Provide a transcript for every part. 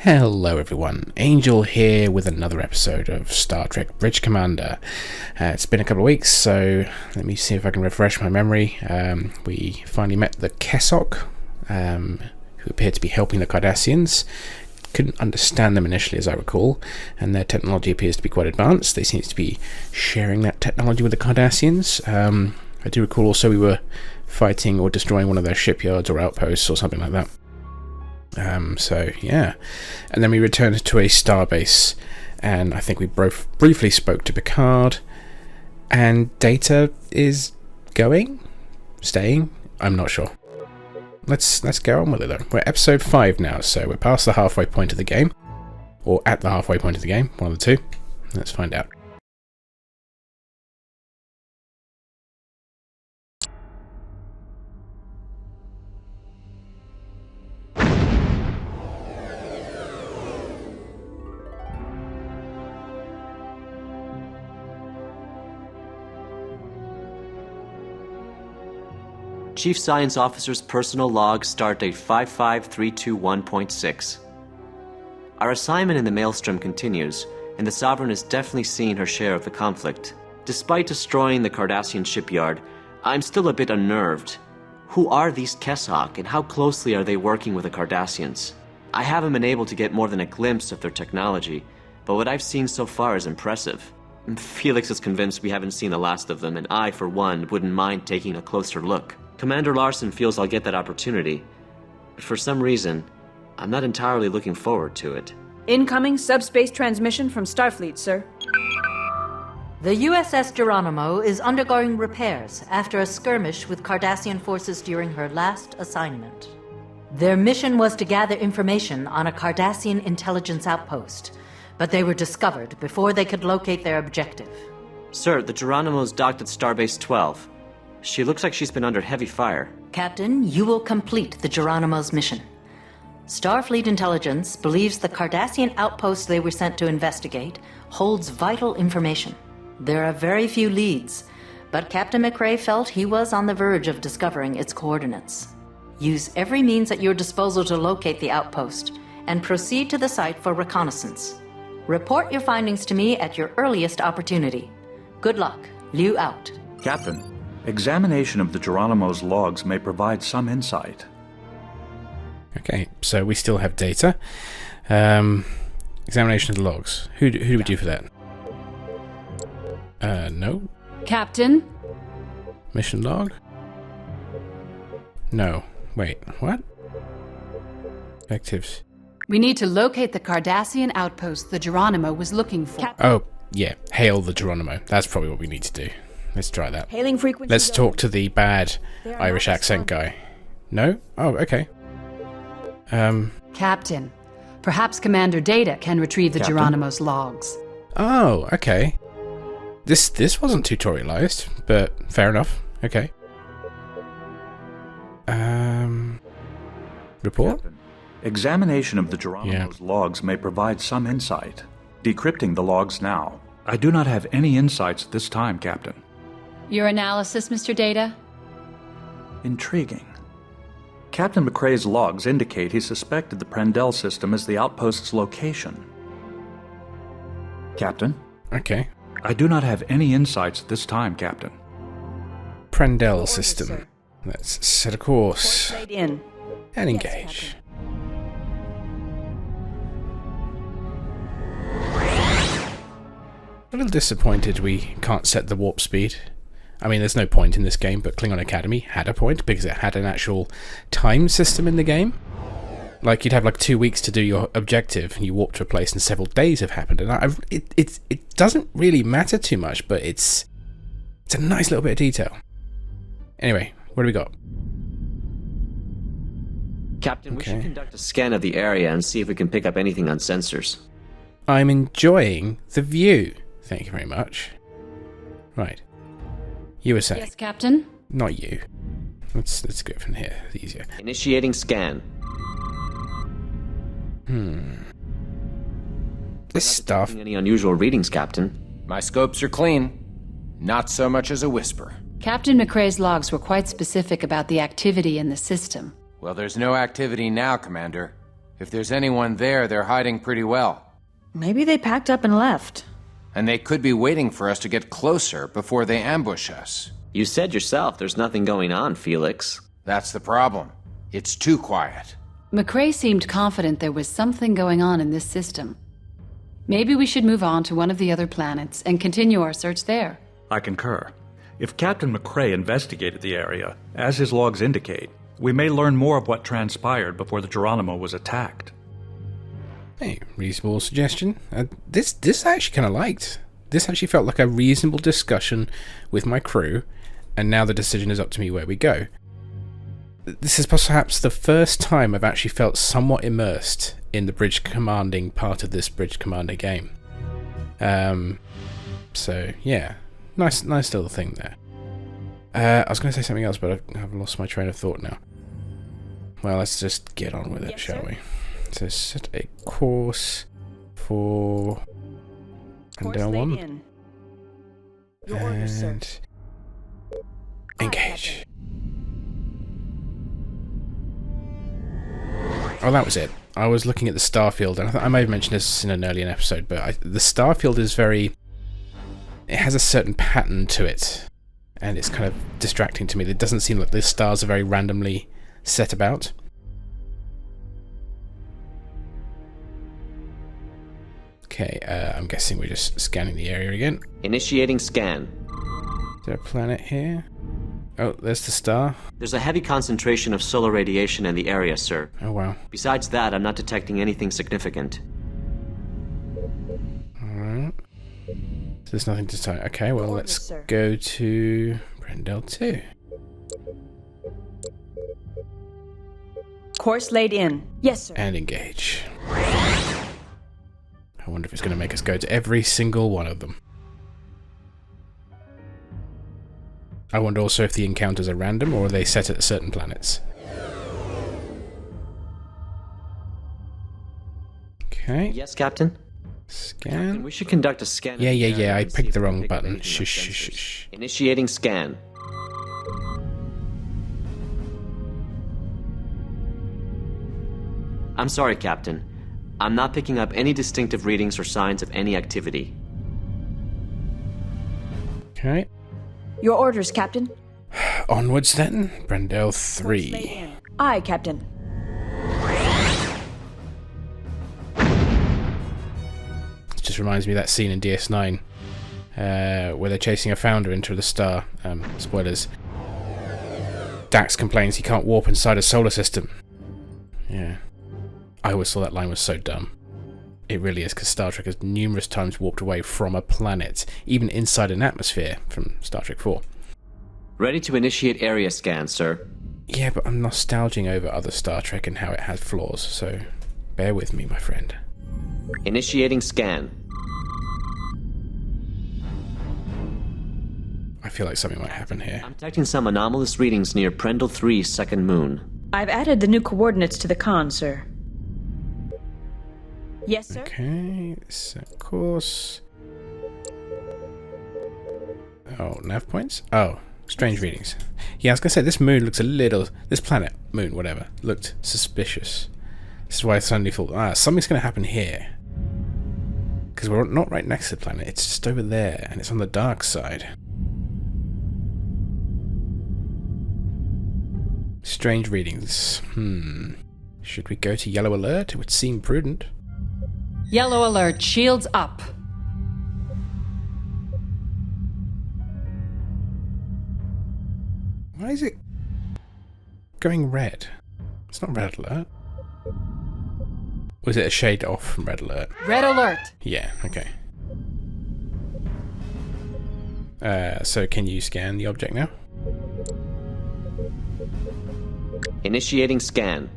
Hello everyone, Angel here with another episode of Star Trek Bridge Commander. It's been a couple of weeks, so let me see if I can refresh my memory. We finally met the Kessock, who appeared to be helping the Cardassians. Couldn't understand them initially, as I recall, and their technology appears to be quite advanced. They seem to be sharing that technology with the Cardassians. I do recall also we were fighting or destroying one of their shipyards or outposts or something like that. So yeah, and then we returned to a starbase, and I think we briefly spoke to Picard, and Data is staying. I'm not sure. Let's go on with it though. We're episode 5 now, so we're past the halfway point of the game, or at the halfway point of the game, one of the two. Let's find out. Chief Science Officer's personal log, stardate 55321.6. Our assignment in the Maelstrom continues, and the Sovereign is definitely seeing her share of the conflict. Despite destroying the Cardassian shipyard, I'm still a bit unnerved. Who are these Kessock, and how closely are they working with the Cardassians? I haven't been able to get more than a glimpse of their technology, but what I've seen so far is impressive. Felix is convinced we haven't seen the last of them, and I, for one, wouldn't mind taking a closer look. Commander Larson feels I'll get that opportunity, but for some reason, I'm not entirely looking forward to it. Incoming subspace transmission from Starfleet, sir. The USS Geronimo is undergoing repairs after a skirmish with Cardassian forces during her last assignment. Their mission was to gather information on a Cardassian intelligence outpost, but they were discovered before they could locate their objective. Sir, the Geronimo's docked at Starbase 12. She looks like she's been under heavy fire. Captain, you will complete the Geronimo's mission. Starfleet intelligence believes the Cardassian outpost they were sent to investigate holds vital information. There are very few leads, but Captain McRae felt he was on the verge of discovering its coordinates. Use every means at your disposal to locate the outpost, and proceed to the site for reconnaissance. Report your findings to me at your earliest opportunity. Good luck. Liu out. Captain, examination of the Geronimo's logs may provide some insight. Okay, so we still have Data. Examination of the logs. Who do we do for that? No. Captain? Mission log? No. Wait, what? Objectives. We need to locate the Cardassian outpost the Geronimo was looking for. Oh, yeah. Hail the Geronimo. That's probably what we need to do. Let's try that. Hailing frequency. Let's talk to the bad Irish accent guy. No? Oh, okay. Captain, perhaps Commander Data can retrieve the Captain? Geronimo's logs. Oh, okay. This wasn't tutorialized, but fair enough. Okay. Report? Captain, examination of the Geronimo's logs may provide some insight. Decrypting the logs now. I do not have any insights at this time, Captain. Your analysis, Mr. Data? Intriguing. Captain McRae's logs indicate he suspected the Prendell system as the outpost's location. Captain? Okay. I do not have any insights at this time, Captain. Prendell system. Let's set a course. Laid in. And engage. A little disappointed we can't set the warp speed. I mean, there's no point in this game, but Klingon Academy had a point because it had an actual time system in the game. Like, you'd have like 2 weeks to do your objective, and you warp to a place, and several days have happened. And it doesn't really matter too much, but it's a nice little bit of detail. Anyway, what do we got? Captain, we should conduct a scan of the area and see if we can pick up anything on sensors. I'm enjoying the view. Thank you very much. Right. You were saying. Yes, Captain? Not you. Let's go from here. It's easier. Initiating scan. This stuff. Any unusual readings, Captain? My scopes are clean. Not so much as a whisper. Captain McRae's logs were quite specific about the activity in the system. Well, there's no activity now, Commander. If there's anyone there, they're hiding pretty well. Maybe they packed up and left. And they could be waiting for us to get closer before they ambush us. You said yourself there's nothing going on, Felix. That's the problem. It's too quiet. McCrae seemed confident there was something going on in this system. Maybe we should move on to one of the other planets and continue our search there. I concur. If Captain McCrae investigated the area, as his logs indicate, we may learn more of what transpired before the Geronimo was attacked. Hey, reasonable suggestion. This I actually kind of liked. This actually felt like a reasonable discussion with my crew, and now the decision is up to me where we go. This is perhaps the first time I've actually felt somewhat immersed in the bridge commanding part of this bridge commander game. So yeah, nice little thing there. I was going to say something else, but I've lost my train of thought now. Well, let's just get on with it, shall we? So set a course for Andel 1. Your orders, sir. And engage. Oh, that was it. I was looking at the starfield, and I may have mentioned this in an earlier episode, but the starfield is very... It has a certain pattern to it, and it's kind of distracting to me. It doesn't seem like the stars are very randomly set about. Okay, I'm guessing we're just scanning the area again. Initiating scan. Is there a planet here? Oh, there's the star. There's a heavy concentration of solar radiation in the area, sir. Oh, wow. Besides that, I'm not detecting anything significant. Alright. So there's nothing to say. Okay, well, let's sir. go to Brendel 2. Course laid in. Yes, sir. And engage. I wonder if it's going to make us go to every single one of them. I wonder also if the encounters are random or are they set at certain planets. Okay. Yes, Captain? Scan. We should conduct a scan. Yeah, I picked the wrong button. Shh. Initiating scan. I'm sorry, Captain. I'm not picking up any distinctive readings or signs of any activity. Okay. Your orders, Captain. Onwards then. Brendel 3. Aye, Captain. It just reminds me of that scene in DS9 where they're chasing a founder into the star. Spoilers. Dax complains he can't warp inside a solar system. Yeah. I always thought that line was so dumb. It really is, because Star Trek has numerous times warped away from a planet, even inside an atmosphere from Star Trek 4. Ready to initiate area scan, sir. Yeah, but I'm nostalging over other Star Trek and how it has flaws, so bear with me, my friend. Initiating scan. I feel like something might happen here. I'm detecting some anomalous readings near Prendel 3's second moon. I've added the new coordinates to the con, sir. Yes, sir. Okay, set course. Oh, nav points? Oh, strange readings. Yeah, I was gonna say, this moon looks a little... This planet, moon, whatever, looked suspicious. This is why I suddenly thought, something's gonna happen here. Because we're not right next to the planet, it's just over there, and it's on the dark side. Strange readings. Should we go to yellow alert? It would seem prudent. Yellow alert, shields up. Why is it going red? It's not red alert. Was it a shade off from red alert? Red alert. Yeah, okay. So can you scan the object now? Initiating scan.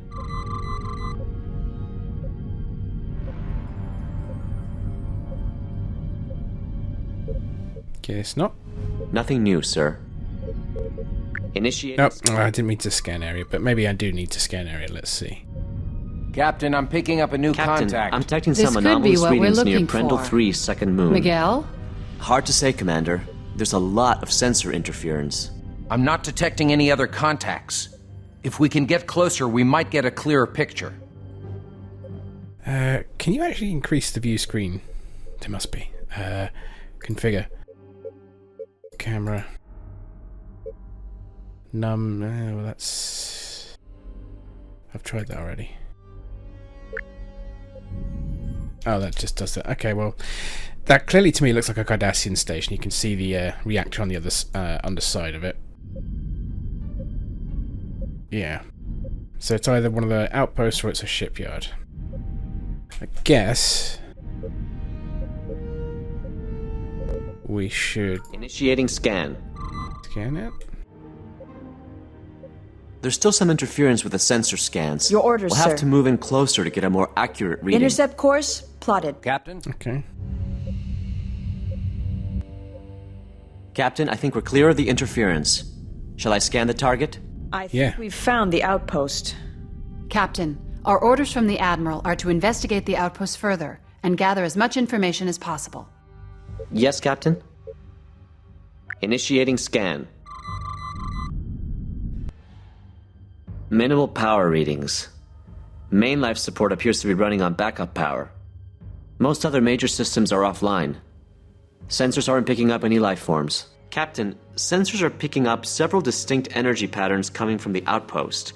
Guess not. Nothing new, sir. Initiating Nope, I didn't mean to scan area, but maybe I do need to scan area. Let's see. Captain, I'm picking up a new Captain, contact. I'm detecting This some could be anomalous what we're readings near looking Prendel for. 3's second moon. Miguel? Hard to say, Commander. There's a lot of sensor interference. I'm not detecting any other contacts. If we can get closer, we might get a clearer picture. Can you actually increase the view screen? There must be. Configure. Camera. Num. Well, that's... I've tried that already. Oh, that just does that. Okay, well, that clearly to me looks like a Cardassian station. You can see the reactor on the other underside of it. Yeah. So it's either one of the outposts or it's a shipyard. I guess we should Initiating scan. scan it. There's still some interference with the sensor scans. Your orders, We'll have sir. to move in closer to get a more accurate reading. Intercept course plotted. Captain? Okay. Captain, I think we're clear of the interference. Shall I scan the target? I think Yeah. we've found the outpost. Captain, our orders from the Admiral are to investigate the outpost further and gather as much information as possible. Yes, Captain. Initiating scan. Minimal power readings. Main life support appears to be running on backup power. Most other major systems are offline. Sensors aren't picking up any life forms. Captain, sensors are picking up several distinct energy patterns coming from the outpost.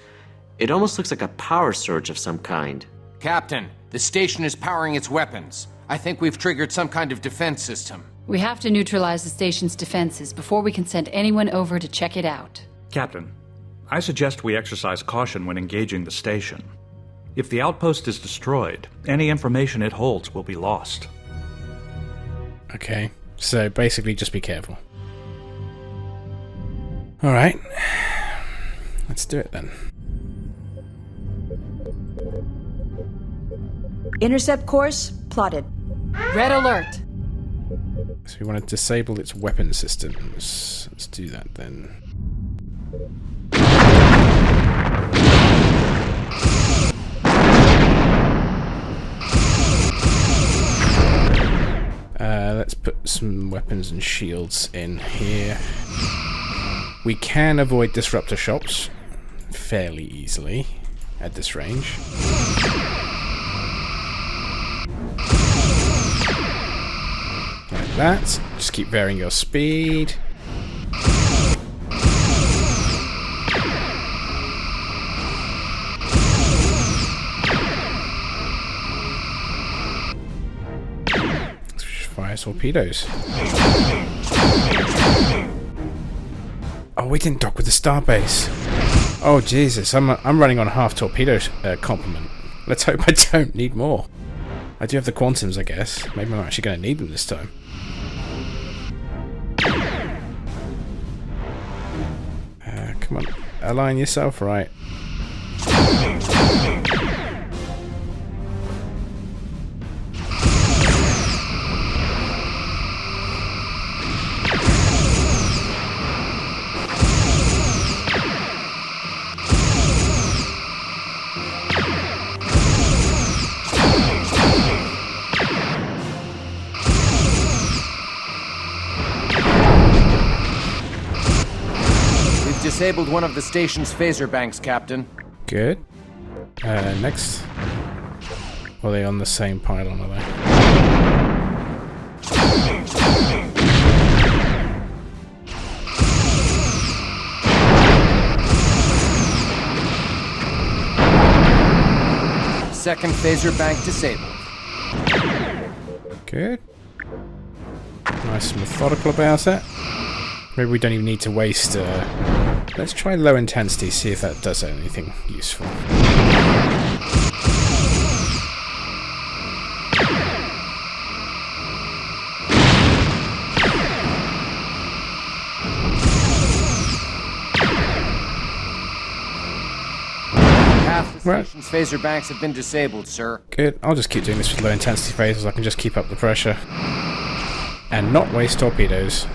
It almost looks like a power surge of some kind. Captain, the station is powering its weapons. I think we've triggered some kind of defense system. We have to neutralize the station's defenses before we can send anyone over to check it out. Captain, I suggest we exercise caution when engaging the station. If the outpost is destroyed, any information it holds will be lost. Okay. So basically just be careful. Alright. Let's do it then. Intercept course plotted. Red alert! So we want to disable its weapon systems. Let's do that then. Let's put some weapons and shields in here. We can avoid disruptor shots fairly easily at this range. Like that. Just keep varying your speed. Fire torpedoes. Oh, we didn't dock with the starbase. Oh Jesus, I'm running on half torpedo complement. Let's hope I don't need more. I do have the quantums, I guess. Maybe I'm actually going to need them this time. Come on, align yourself right. Disabled one of the station's phaser banks, Captain. Good. Next. Are they on the same pylon, are they? Second phaser bank disabled. Good. Nice and methodical about it. Maybe we don't even need to waste... Let's try low intensity, see if that does anything useful. Half the station's phaser banks have been disabled, sir. Good. I'll just keep doing this with low intensity phases. I can just keep up the pressure. And not waste torpedoes.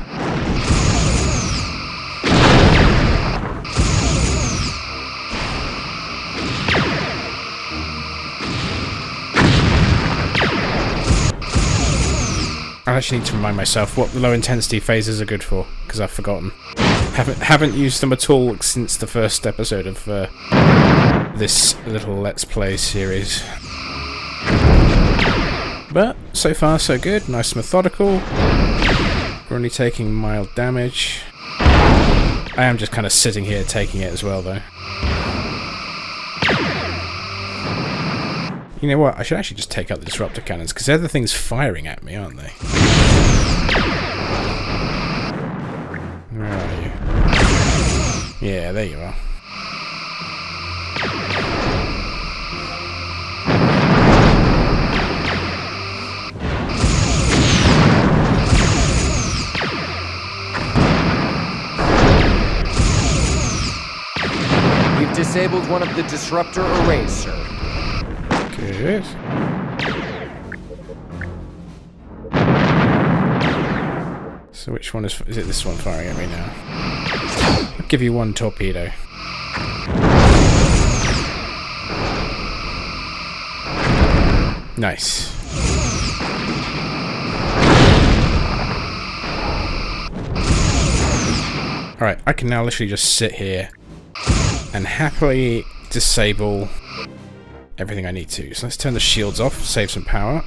I actually need to remind myself what the low intensity phases are good for, because I've forgotten. Haven't used them at all since the first episode of this little Let's Play series. But so far so good, nice and methodical. We're only taking mild damage. I am just kind of sitting here taking it as well though. You know what, I should actually just take out the disruptor cannons, because they're the things firing at me, aren't they? Where are you? Yeah, there you are. We've disabled one of the disruptor arrays, sir. Good. So which one is it this one firing at me now? I'll give you one torpedo. Nice. Alright, I can now literally just sit here and happily disable everything I need to. So let's turn the shields off, save some power.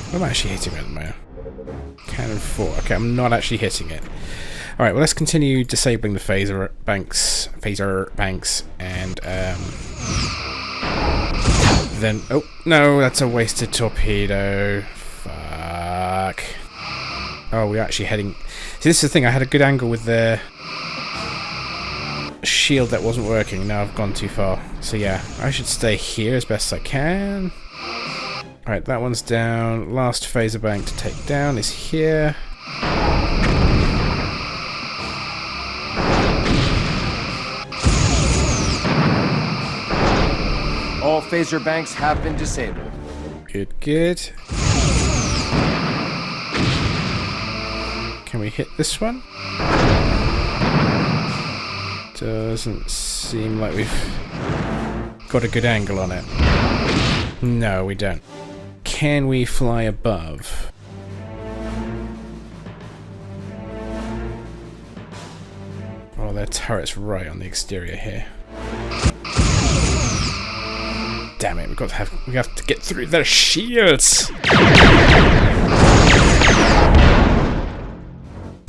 What am I actually hitting at the moment? Cannon 4. Okay, I'm not actually hitting it. Alright, well let's continue disabling the phaser banks, and then... Oh, no, that's a wasted torpedo. Fuck. Oh, we're actually heading... See, this is the thing, I had a good angle with the shield that wasn't working. Now I've gone too far. So yeah, I should stay here as best I can. Alright, that one's down. Last phaser bank to take down is here. All phaser banks have been disabled. Good, good. Can we hit this one? Doesn't seem like we've got a good angle on it. No, we don't. Can we fly above? Oh, their turret's right on the exterior here. Damn it, we have to get through their shields!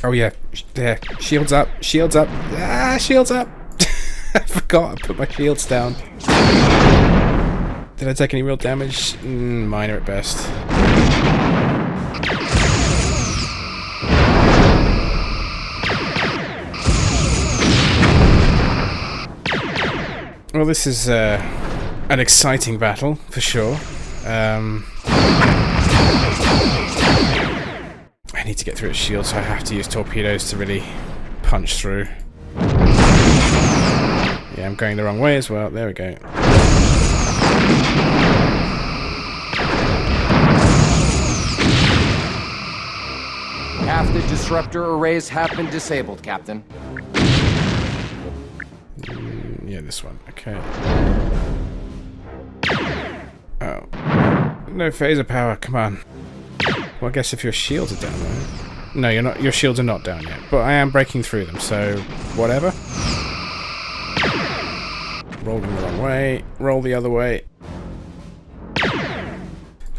Oh yeah, there. Shields up, shields up. Ah, shields up! I forgot I put my shields down. Did I take any real damage? Minor at best. Well, this is an exciting battle, for sure. I need to get through its shield, so I have to use torpedoes to really punch through. Yeah, I'm going the wrong way as well. There we go. Half the disruptor arrays have been disabled, Captain. Yeah, this one. Okay. Oh. No phaser power, come on. Well, I guess if your shields are down there... No, you're not. Your shields are not down yet. But I am breaking through them, so... whatever. Rolling the wrong way. Roll the other way.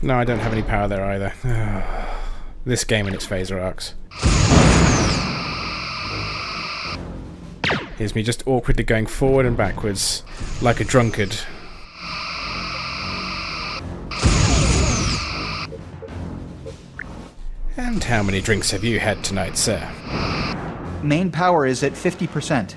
No, I don't have any power there either. This game and its phaser arcs. Here's me just awkwardly going forward and backwards, like a drunkard. And how many drinks have you had tonight, sir? Main power is at 50%.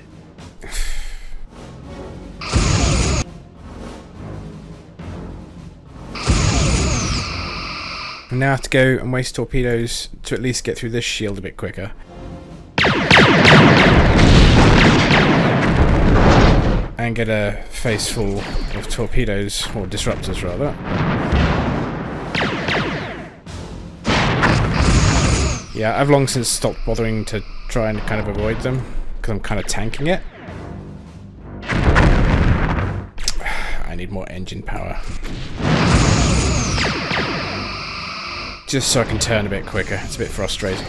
I now have to go and waste torpedoes to at least get through this shield a bit quicker. And get a face full of torpedoes, or disruptors rather. Yeah, I've long since stopped bothering to try and kind of avoid them, because I'm kind of tanking it. I need more engine power. Just so I can turn a bit quicker. It's a bit frustrating.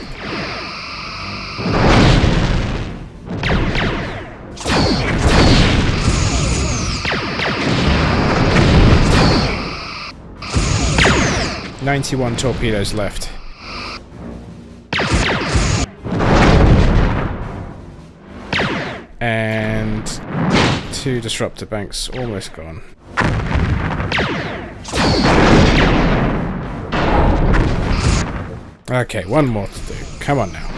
91 torpedoes left. And 2 disruptor banks almost gone. Okay, one more to do. Come on now.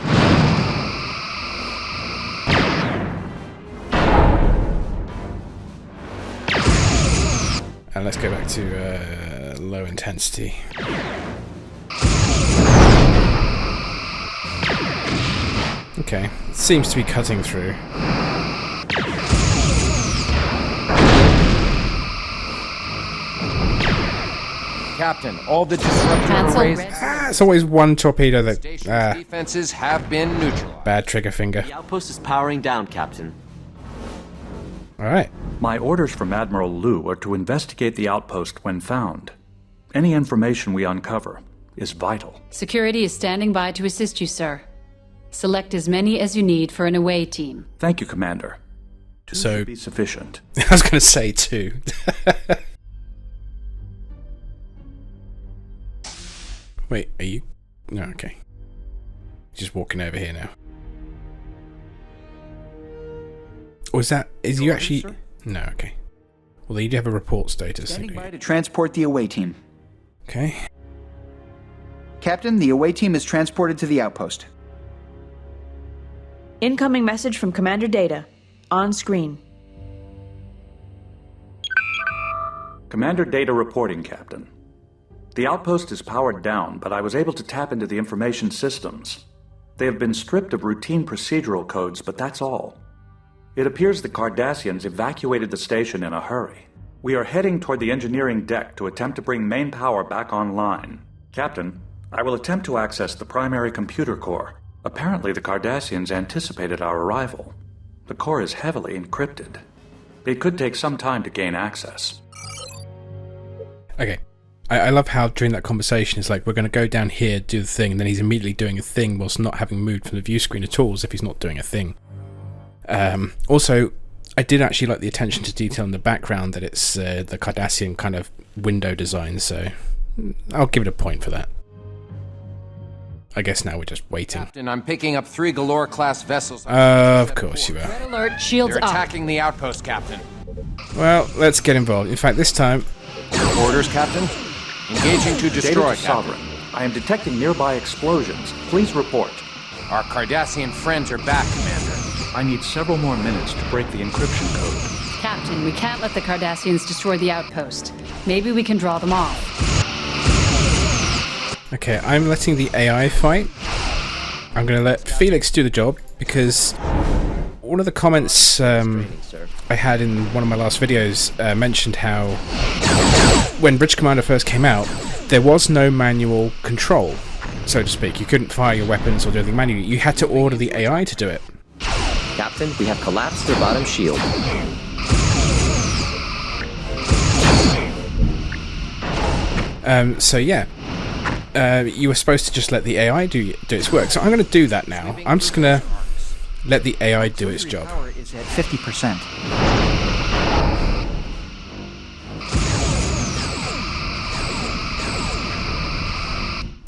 And let's go back to low intensity. Okay, it seems to be cutting through. Captain, all the disruptor Cancel arrays... red. It's always one torpedo that... Station's defenses have been neutralized. Bad trigger finger. The outpost is powering down, Captain. Alright. My orders from Admiral Liu are to investigate the outpost when found. Any information we uncover is vital. Security is standing by to assist you, sir. Select as many as you need for an away team. Thank you, Commander. 2 So- should be sufficient. I was going to say 2. Wait, are you... No, okay. Just walking over here now. Or is that... Is you actually... sir? No, okay. Well, you do have a report status. Standing okay. by to transport the away team. Okay. Captain, the away team is transported to the outpost. Incoming message from Commander Data. On screen. Commander Data reporting, Captain. The outpost is powered down, but I was able to tap into the information systems. They have been stripped of routine procedural codes, but that's all. It appears the Cardassians evacuated the station in a hurry. We are heading toward the engineering deck to attempt to bring main power back online. Captain, I will attempt to access the primary computer core. Apparently the Cardassians anticipated our arrival. The core is heavily encrypted. It could take some time to gain access. Okay. I love how during that conversation it's like, we're going to go down here, do the thing, and then he's immediately doing a thing whilst not having moved from the view screen at all, as if he's not doing a thing. Also, I did actually like the attention to detail in the background, that it's the Cardassian kind of window design, so I'll give it a point for that. I guess now we're just waiting. Captain, I'm picking up 3 Galore-class vessels. Of course you are. Red alert, shields They're up. attacking the outpost, Captain. Well, let's get involved. In fact, this time... Your orders, Captain? Engaging to destroy, Data to Captain. Sovereign. I am detecting nearby explosions. Please report. Our Cardassian friends are back, Commander. I need several more minutes to break the encryption code. Captain, we can't let the Cardassians destroy the outpost. Maybe we can draw them off. Okay, I'm letting the AI fight. I'm going to let Felix do the job, because one of the comments I had in one of my last videos mentioned how when Bridge Commander first came out, there was no manual control, so to speak. You couldn't fire your weapons or do anything manually. You had to order the AI to do it. Captain, we have collapsed their bottom shield. So yeah, you were supposed to just let the AI do its work. So I'm going to do that now. I'm just going to let the AI do its job. Power is at 50%.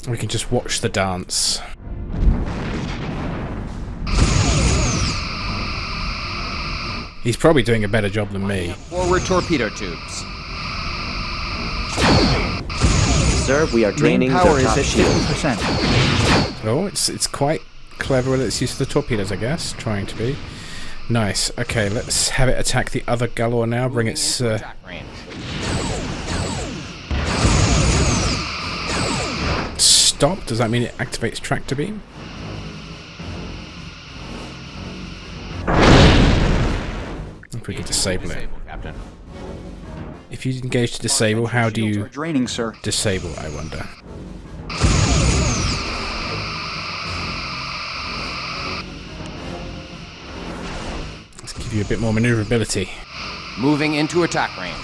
We can just watch the dance. He's probably doing a better job than me. Forward torpedo tubes. Sir, we are draining Main power their is top at shield. 50%. Oh, it's quite clever with its use of the torpedoes, I guess. Trying to be. Nice. Okay, let's have it attack the other Galore now. Bring its... Attack range. Stop? Does that mean it activates tractor beam? If we can disable it. Captain. If you engage to disable, how do Shields you are draining, sir. disable, I wonder? Let's give you a bit more maneuverability. Moving into attack range.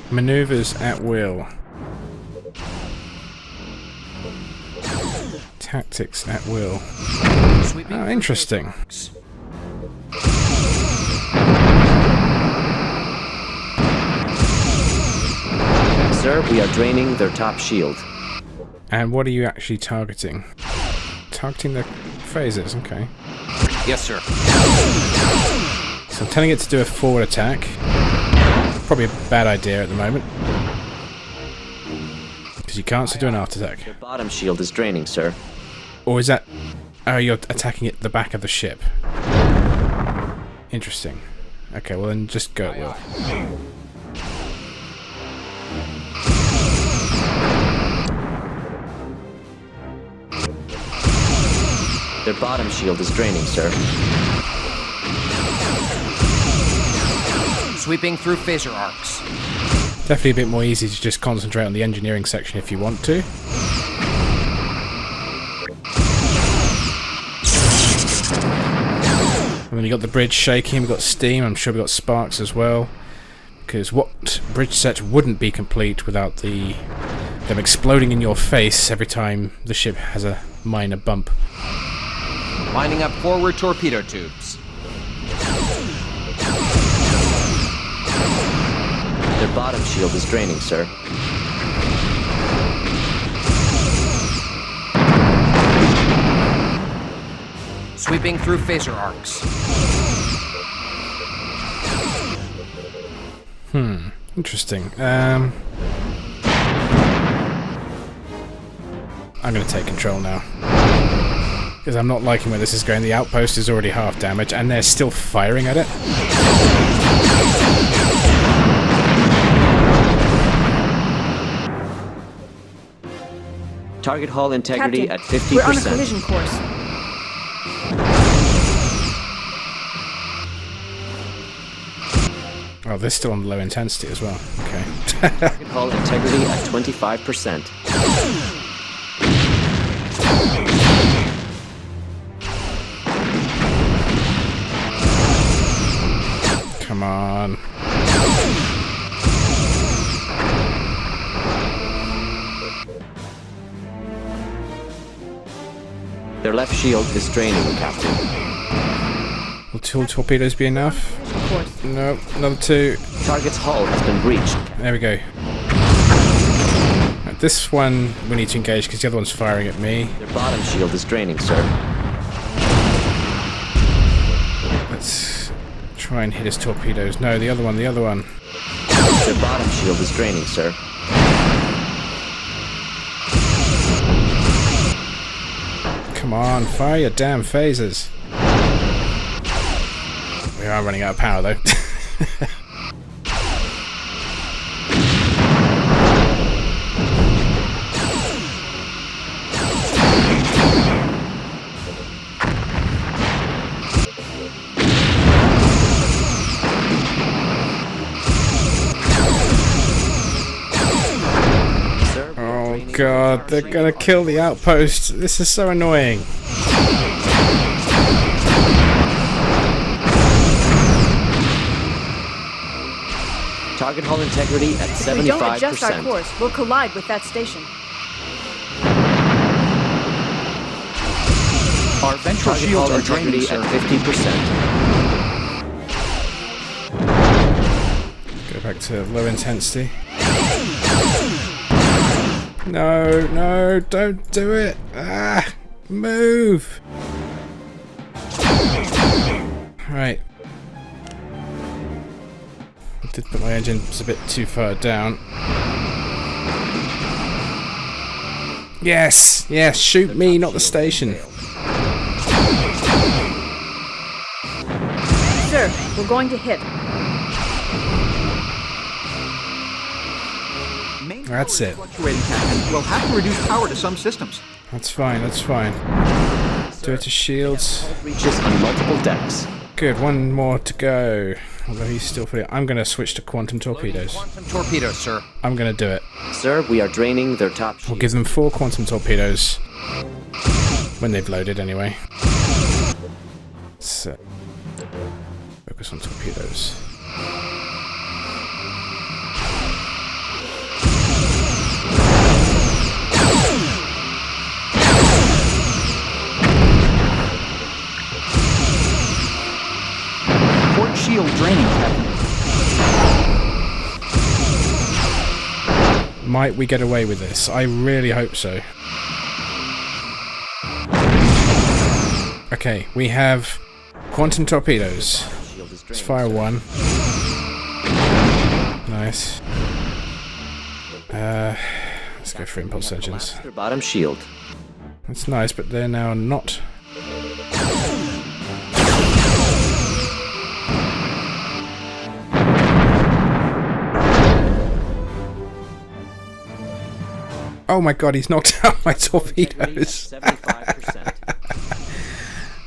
Maneuvers at will. Tactics at will. Sweeping Oh, interesting. Sir, we are draining their top shield. And what are you actually targeting? Targeting the phasers, okay. Yes, sir. So I'm telling it to do a forward attack. Probably a bad idea at the moment. Because you can't do an after attack. Their bottom shield is draining, sir. Or is that... Oh, you're attacking at the back of the ship. Interesting. Okay, well then just go at will. Their bottom shield is draining, sir. Sweeping through phaser arcs. Definitely a bit more easy to just concentrate on the engineering section if you want to. And then you got the bridge shaking, we've got steam, I'm sure we've got sparks as well. Because what bridge set wouldn't be complete without them exploding in your face every time the ship has a minor bump. Lining up forward torpedo tubes. Their bottom shield is draining, sir. Sweeping through phaser arcs. Interesting. I'm going to take control now. Because I'm not liking where this is going. The outpost is already half damaged, and they're still firing at it. Target hull integrity Captain, at 50%. we're on a collision course. Oh, they're still on low intensity as well. Okay. Target hull integrity at 25%. Come on. Their left shield is draining, Captain. Will 2 torpedoes be enough? Of course. No, another 2. Target's hull has been breached. There we go. Right, this one we need to engage because the other one's firing at me. Their bottom shield is draining, sir. Let's try and hit his torpedoes. No, the other one, the other one. Their bottom shield is draining, sir. Come on, fire your damn phasers. We are running out of power though. Oh god, they're gonna kill the outpost. This is so annoying. Target hull integrity at 75%. If we don't adjust our course, we'll collide with that station. Our ventral Target shields hull are draining, integrity sir. at 50%. Go back to low intensity. No, no, don't do it. Ah, move. Right. I did put my engines a bit too far down. Yes, yes, shoot me, not the station. Sir, we're going to hit. That's it. Fluctuating, Captain. We'll have to reduce power to some systems. That's fine, that's fine. Do it to shields. Breaches on multiple decks. Good, one more to go. Although he's still pretty... I'm going to switch to quantum torpedoes. Quantum torpedoes, sir. I'm going to do it. Sir, we are draining their top We'll shield. give them 4 quantum torpedoes. When they've loaded, anyway. So, focus on torpedoes. Port shield draining, Captain. Might we get away with this? I really hope so. Okay, we have quantum torpedoes. Let's fire one. Nice. Let's go for impulse engines. Their bottom shield. That's nice, but they're now not. Oh my god, he's knocked out my torpedoes. 75%.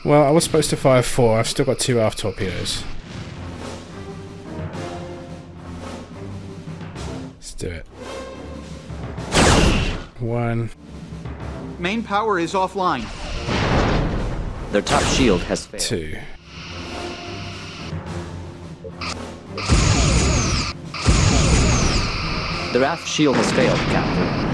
Well, I was supposed to fire 4. I've still got 2 aft torpedoes. Let's do it. 1. Main power is offline. Their top shield has failed. 2. Their aft shield has failed, Captain.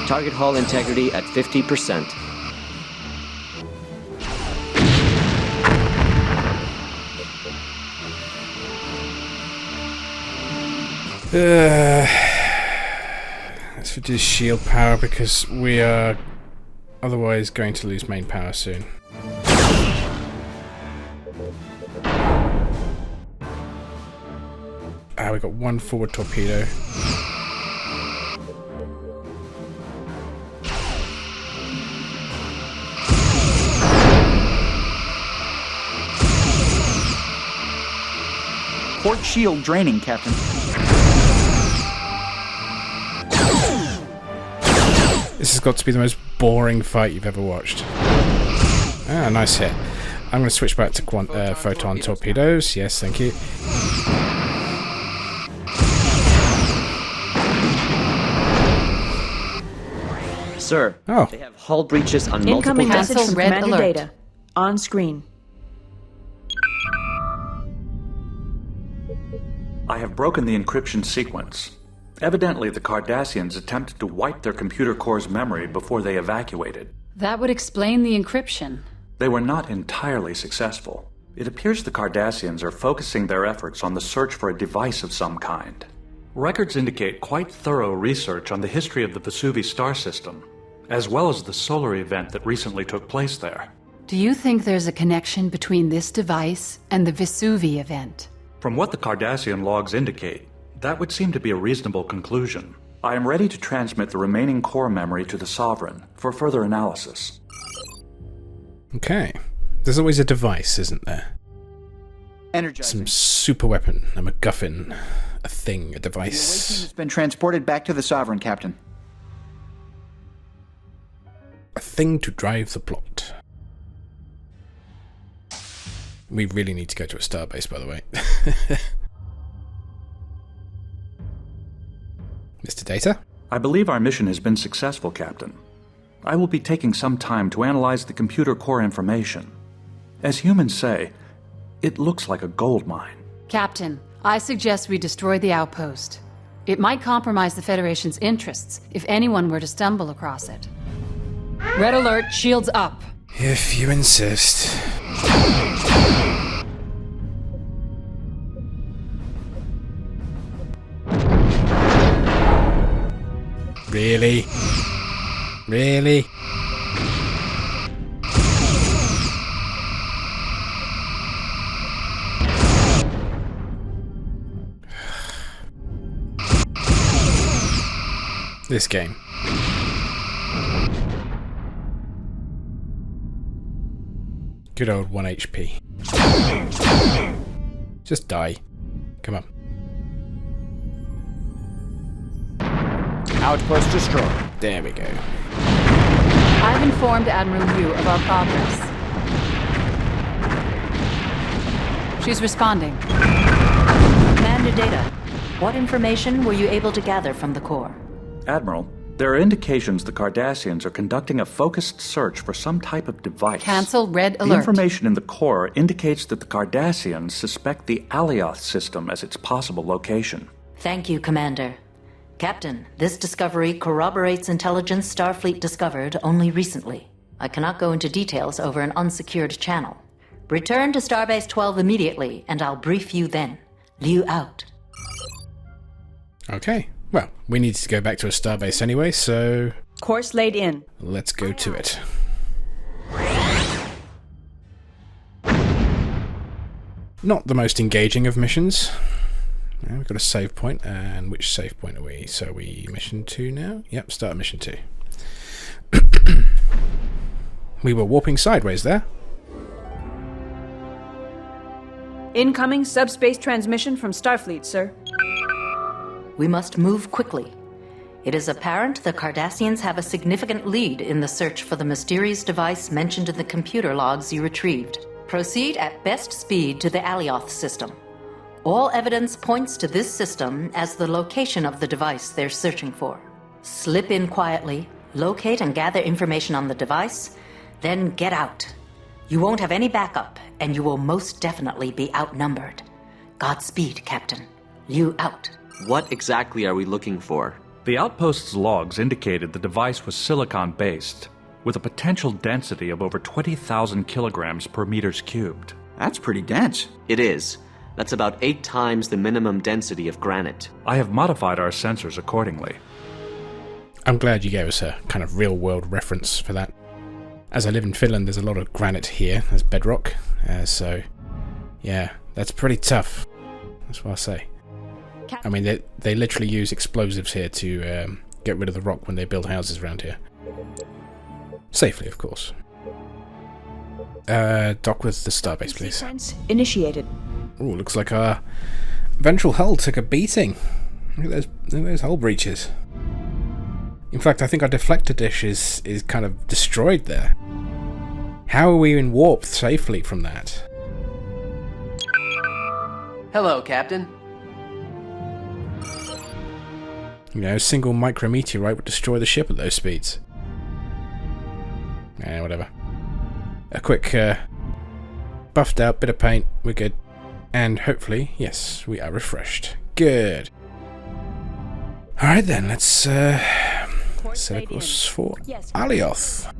Target hull integrity at 50%. Let's reduce shield power because we are otherwise going to lose main power soon. We got 1 forward torpedo. Port shield draining, Captain. This has got to be the most boring fight you've ever watched. Ah, nice hit. I'm going to switch back to photon torpedoes. Yes, thank you. Sir, they have hull breaches on multiple Incoming decks. message from Red Commander alert. Data. On screen. I have broken the encryption sequence. Evidently, the Cardassians attempted to wipe their computer core's memory before they evacuated. That would explain the encryption. They were not entirely successful. It appears the Cardassians are focusing their efforts on the search for a device of some kind. Records indicate quite thorough research on the history of the Vesuvius star system, as well as the solar event that recently took place there. Do you think there's a connection between this device and the Vesuvius event? From what the Cardassian logs indicate, that would seem to be a reasonable conclusion. I am ready to transmit the remaining core memory to the Sovereign for further analysis. Okay. There's always a device, isn't there? Energizing. Some super weapon, a MacGuffin, a thing, a The away team device. has been transported back to the Sovereign, Captain. A thing to drive the plot. We really need to go to a starbase, by the way. Mr. Data? I believe our mission has been successful, Captain. I will be taking some time to analyze the computer core information. As humans say, it looks like a gold mine. Captain, I suggest we destroy the outpost. It might compromise the Federation's interests if anyone were to stumble across it. Red alert, shields up. If you insist. Really? Really? This game. Good old 1 HP. Just die. Come on. Outpost destroyed. There we go. I've informed Admiral Yu of our progress. She's responding. Commander Data, what information were you able to gather from the core? Admiral, there are indications the Cardassians are conducting a focused search for some type of device. Cancel red The alert. information in the core indicates that the Cardassians suspect the Alioth system as its possible location. Thank you, Commander. Captain, this discovery corroborates intelligence Starfleet discovered only recently. I cannot go into details over an unsecured channel. Return to Starbase 12 immediately, and I'll brief you then. Liu out. Okay. Well, we need to go back to a starbase anyway, so... Course laid in. Let's go to it. Not the most engaging of missions. Now we've got a save point, and which save point are we? So are we mission 2 now? Yep, start mission 2. We were warping sideways there. Incoming subspace transmission from Starfleet, sir. We must move quickly. It is apparent the Cardassians have a significant lead in the search for the mysterious device mentioned in the computer logs you retrieved. Proceed at best speed to the Alioth system. All evidence points to this system as the location of the device they're searching for. Slip in quietly, locate and gather information on the device, then get out. You won't have any backup, and you will most definitely be outnumbered. Godspeed, Captain. Liu out. What exactly are we looking for? The outpost's logs indicated the device was silicon-based, with a potential density of over 20,000 kilograms per meters cubed. That's pretty dense. It is. That's about 8 times the minimum density of granite. I have modified our sensors accordingly. I'm glad you gave us a kind of real-world reference for that. As I live in Finland, there's a lot of granite here as bedrock, so yeah, that's pretty tough. That's what I say. I mean, they literally use explosives here to get rid of the rock when they build houses around here. Safely, of course. Dock with the starbase, please. Sequence initiated. Ooh, looks like our ventral hull took a beating. Look at those hull breaches. In fact, I think our deflector dish is kind of destroyed there. How are we in warp safely from that? Hello, Captain. You know, a single micrometeorite would destroy the ship at those speeds. Whatever. A quick, buffed out bit of paint, we're good. And hopefully, yes, we are refreshed. Good. Alright then, let's set a course for Alioth.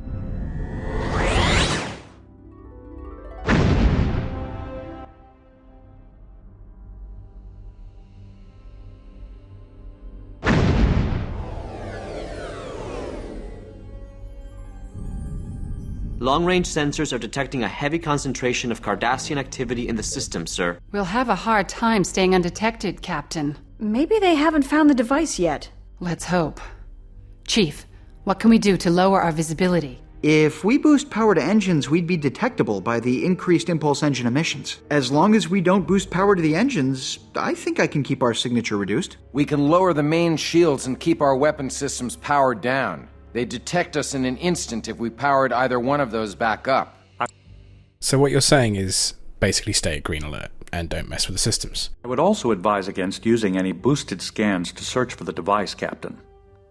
Long-range sensors are detecting a heavy concentration of Cardassian activity in the system, sir. We'll have a hard time staying undetected, Captain. Maybe they haven't found the device yet. Let's hope. Chief, what can we do to lower our visibility? If we boost power to engines, we'd be detectable by the increased impulse engine emissions. As long as we don't boost power to the engines, I think I can keep our signature reduced. We can lower the main shields and keep our weapon systems powered down. They'd detect us in an instant if we powered either one of those back up. So what you're saying is basically stay at green alert and don't mess with the systems. I would also advise against using any boosted scans to search for the device, Captain.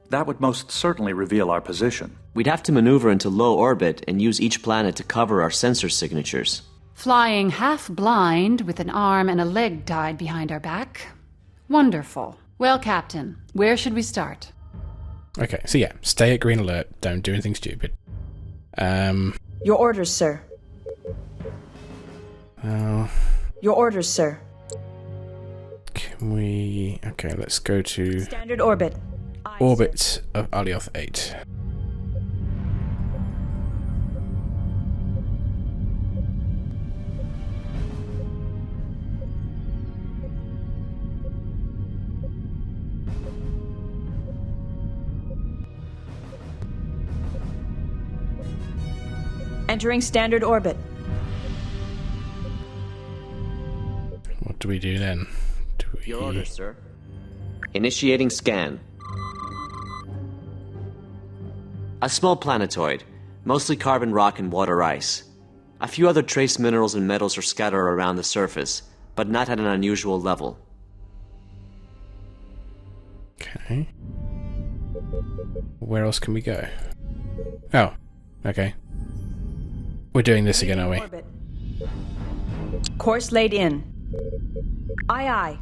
That would most certainly reveal our position. We'd have to maneuver into low orbit and use each planet to cover our sensor signatures. Flying half blind with an arm and a leg tied behind our back? Wonderful. Well, Captain, where should we start? Okay, so yeah, stay at green alert, don't do anything stupid. Your orders, sir. Your orders, sir. Can we... Okay, let's go to... Standard orbit. Orbit of Alioth 8. Entering standard orbit. What do we do then? Your orders, sir. Initiating scan. A small planetoid, mostly carbon rock and water ice. A few other trace minerals and metals are scattered around the surface, but not at an unusual level. Okay. Where else can we go? Oh, okay. We're doing this again, are we? Orbit. Course laid in. Aye, aye.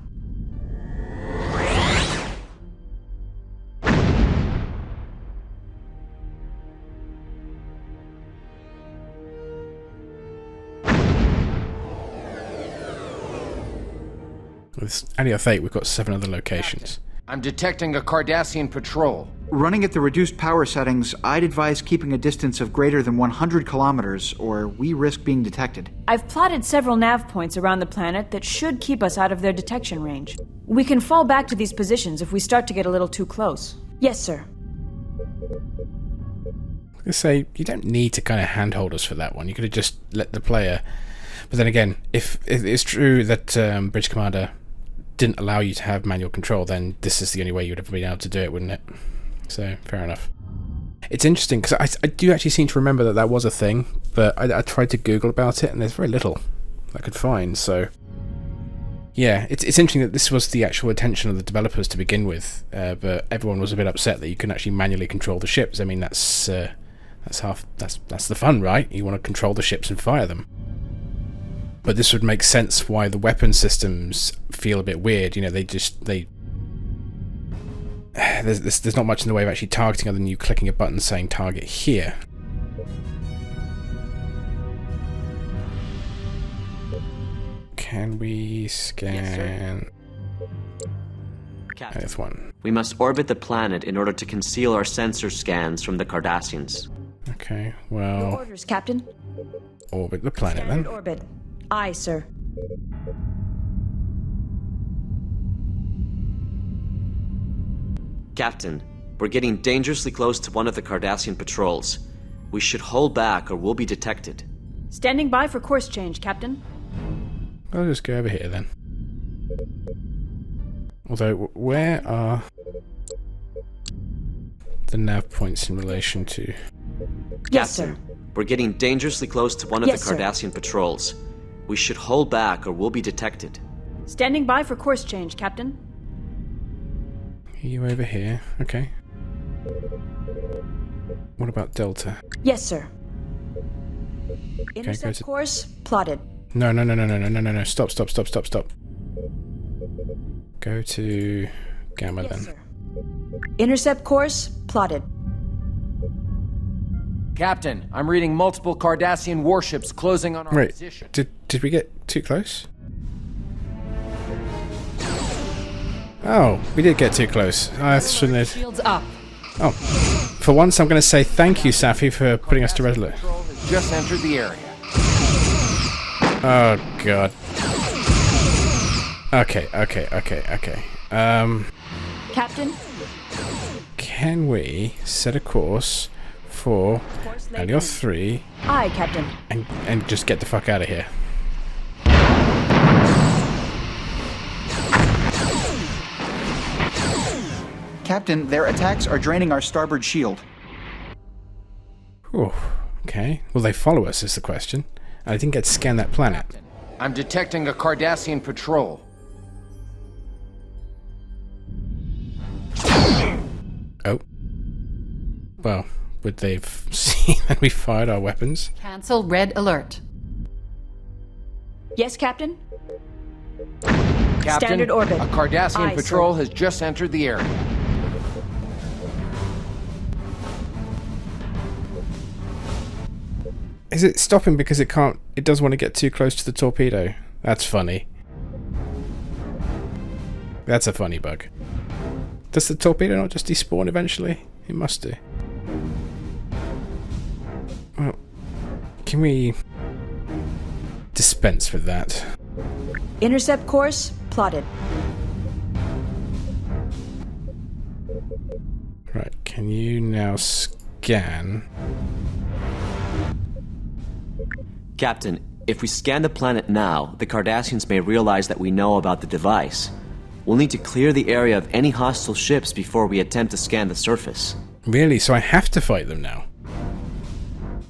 With Alioth 8, we've got 7 other locations. I'm detecting a Cardassian patrol. Running at the reduced power settings, I'd advise keeping a distance of greater than 100 kilometers, or we risk being detected. I've plotted several nav points around the planet that should keep us out of their detection range. We can fall back to these positions if we start to get a little too close. Yes, sir. I say, you don't need to kind of handhold us for that one. You could have just let the player... But then again, if it's true that Bridge Commander didn't allow you to have manual control, then this is the only way you would have been able to do it, wouldn't it? So, fair enough. It's interesting, because I do actually seem to remember that that was a thing, but I tried to Google about it, and there's very little I could find, so... Yeah, it's interesting that this was the actual intention of the developers to begin with, but everyone was a bit upset that you couldn't actually manually control the ships. I mean, that's the fun, right? You want to control the ships and fire them. But this would make sense why the weapon systems feel a bit weird. You know, there's not much in the way of actually targeting other than you clicking a button saying target here. Can we scan? Yes, There's one. we must orbit the planet in order to conceal our sensor scans from the Cardassians. Okay, Your well, orders, Captain. orbit the planet Standard then. orbit. Aye, sir. Captain, we're getting dangerously close to one of the Cardassian patrols. We should hold back or we'll be detected. Standing by for course change, Captain. I'll just go over here then. Although, where are the nav points in relation to... Yes, Captain, sir. we're getting dangerously close to one of Yes, the sir. Cardassian patrols. We should hold back or we'll be detected. Standing by for course change, Captain. Are you over here? Okay. What about Delta? Yes, sir. go Intercept to- course plotted. No. Stop. Go to Gamma Yes, then. sir. Intercept course plotted. Captain, I'm reading multiple Cardassian warships closing on our Right. position. Did we get too close? Oh, we did get too close. I shouldn't have... Shields up. Oh. For once, I'm going to say thank you, Safi, for putting us to red alert. Patrol has just entered the area. Oh, God. Okay. Captain, Can we set a course for course laid Alioth in. 3 Aye, Captain. and just get the fuck out of here? Captain, their attacks are draining our starboard shield. Whew. Okay. Will they follow us is the question. I didn't get to scan that planet. I'm detecting a Cardassian patrol. Oh. Well, would they have seen that we fired our weapons? Cancel red alert. Yes, Captain? Captain, Standard orbit. a Cardassian Aye, patrol sir. has just entered the area. Is it stopping because it can't... It doesn't want to get too close to the torpedo? That's funny. That's a funny bug. Does the torpedo not just despawn eventually? It must do. Well, can we dispense with that? Intercept course plotted. Right, can you now scan... Captain, if we scan the planet now, the Cardassians may realize that we know about the device. We'll need to clear the area of any hostile ships before we attempt to scan the surface. Really? So I have to fight them now?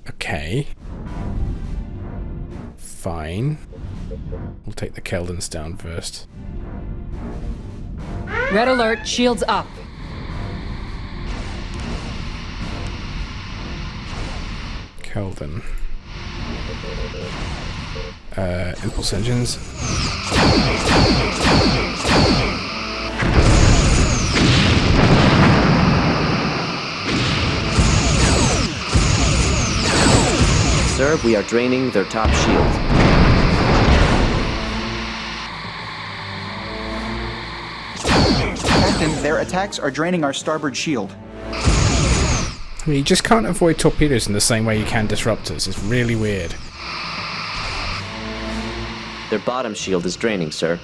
Okay. Fine. We'll take the Keldons down first. Red alert, shields up. Keldon. Impulse engines. Sir, we are draining their top shield. Captain, their attacks are draining our starboard shield. You just can't avoid torpedoes in the same way you can disruptors. It's really weird. Their bottom shield is draining, sir.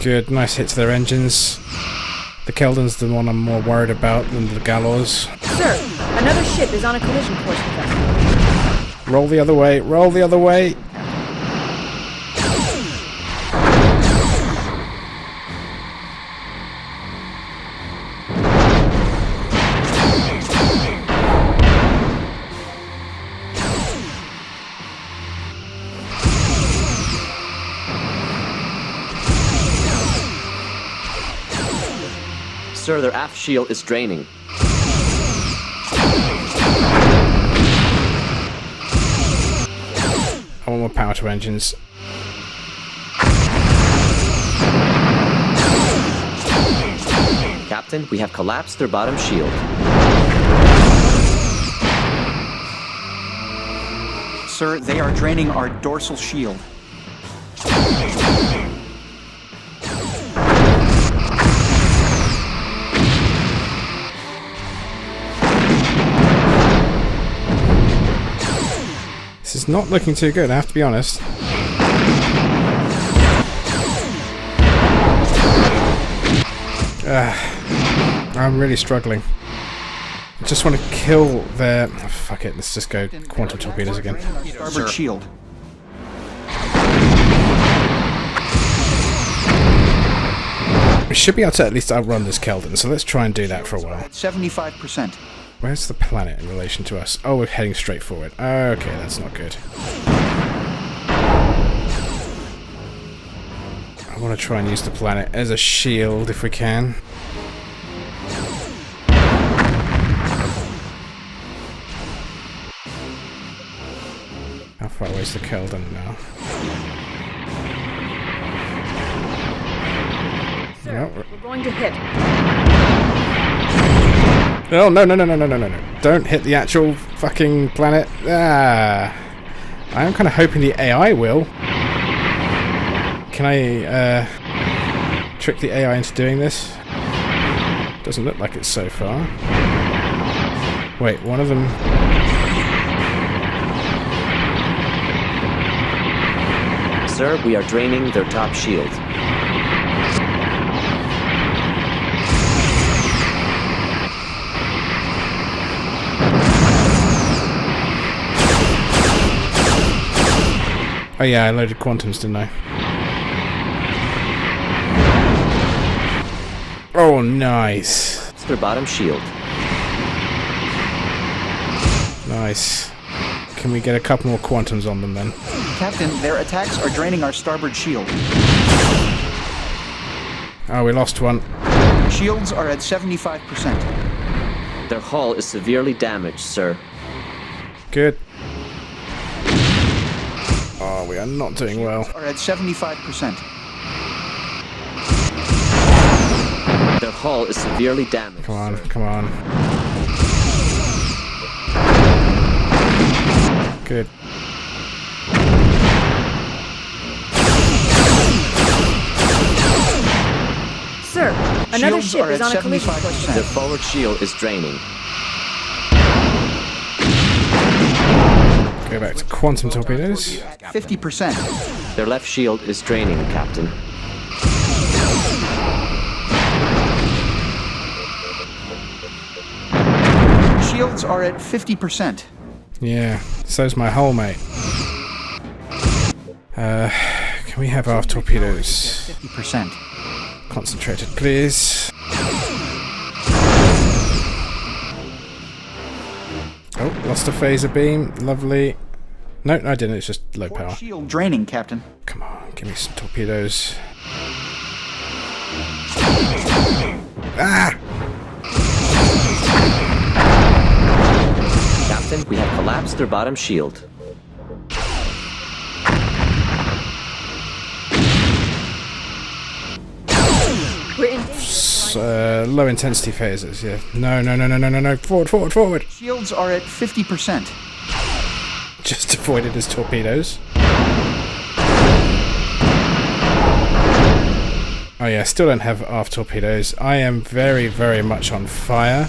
Good, nice hit to their engines. The Keldon's the one I'm more worried about than the Gallows. Sir, another ship is on a collision course with us. Roll the other way, roll the other way! Sir, their aft shield is draining. I want more power to engines. Captain, we have collapsed their bottom shield. Sir, they are draining our dorsal shield. This is not looking too good, I have to be honest. I'm really struggling. I just want to kill their... Oh, fuck it, let's just go quantum torpedoes again. Starboard shield. We should be able to at least outrun this Keldon, so let's try and do that for a while. 75%. Where's the planet in relation to us? Oh, we're heading straight forward. Okay, that's not good. I want to try and use the planet as a shield if we can. How far away is the Keldon now? Sir, No, we're going to hit. Oh, no. Don't hit the actual fucking planet. I am kind of hoping the AI will. Can I trick the AI into doing this? Doesn't look like it so far. Wait, one of them... Sir, we are draining their top shield. Oh yeah, I loaded quantums, didn't I? Oh, nice. It's their bottom shield. Nice. Can we get a couple more quantums on them then? Captain, their attacks are draining our starboard shield. Oh, we lost one. Shields are at 75%. Their hull is severely damaged, sir. Good. Oh, we are not doing well. Are at 75%. Their hull is severely damaged. Come on, sir. come on. Good. Sir, another Shields ship are is at on a collision 75%. course. Their forward shield is draining. Go back to quantum torpedoes. 50%. Their left shield is draining, Captain. Shields are at 50%. Yeah, so's my hull, mate. Can we have our torpedoes 50%. concentrated, please? Oh, lost a phaser beam. Lovely. No, I didn't. It's just low power. Shield draining, Captain. Come on, give me some torpedoes. Ah! Captain, we have collapsed their bottom shield. We're in danger. Low intensity phasers, yeah. No. Forward. Shields are at 50%. Just avoided his torpedoes. Oh yeah, still don't have aft torpedoes. I am very, very much on fire.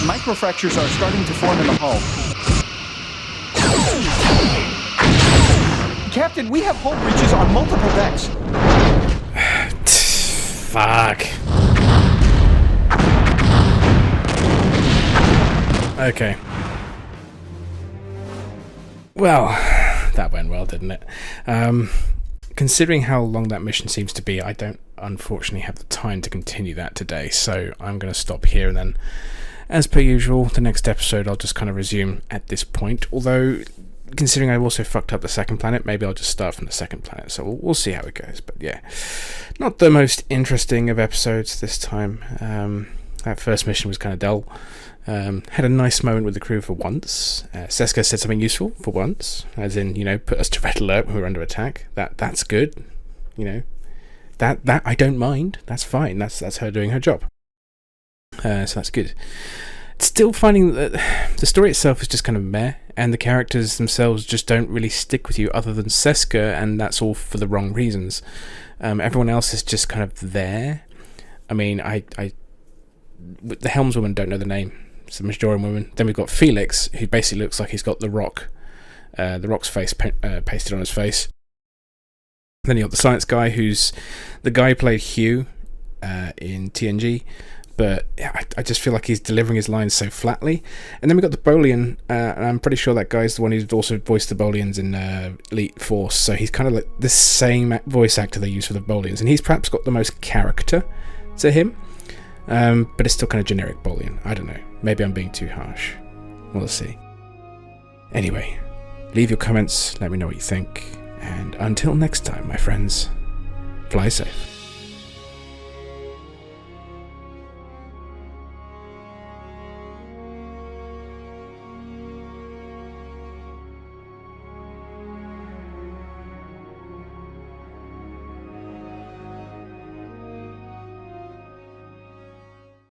Microfractures are starting to form in the hull. Captain, we have hull breaches on multiple decks. Fuck. Okay. Well, that went well, didn't it? Considering how long that mission seems to be, I don't unfortunately have the time to continue that today, so I'm going to stop here, and then, as per usual, the next episode I'll just kind of resume at this point. Although, considering I've also fucked up the second planet, maybe I'll just start from the second planet, so we'll see how it goes. But yeah, not the most interesting of episodes this time. That first mission was kind of dull. Had a nice moment with the crew for once. Seska said something useful for once, as in, put us to red alert when we were under attack. That's good. That I don't mind. That's fine. That's her doing her job. So that's good. Still finding that the story itself is just kind of meh, and the characters themselves just don't really stick with you other than Seska, and that's all for the wrong reasons. Everyone else is just kind of there. I mean, the helmswoman, don't know the name. It's the Majoran woman. Then we've got Felix, who basically looks like he's got the Rock's face pasted on his face. Then you got the science guy, who's the guy who played Hugh in TNG, but I just feel like he's delivering his lines so flatly. And then we've got the Bolian, and I'm pretty sure that guy's the one who's also voiced the Bolians in Elite Force, so he's kind of like the same voice actor they use for the Bolians, and he's perhaps got the most character to him. But it's still kind of generic Bolian. I don't know. Maybe I'm being too harsh. We'll see. Anyway, leave your comments, let me know what you think, and until next time, my friends, fly safe.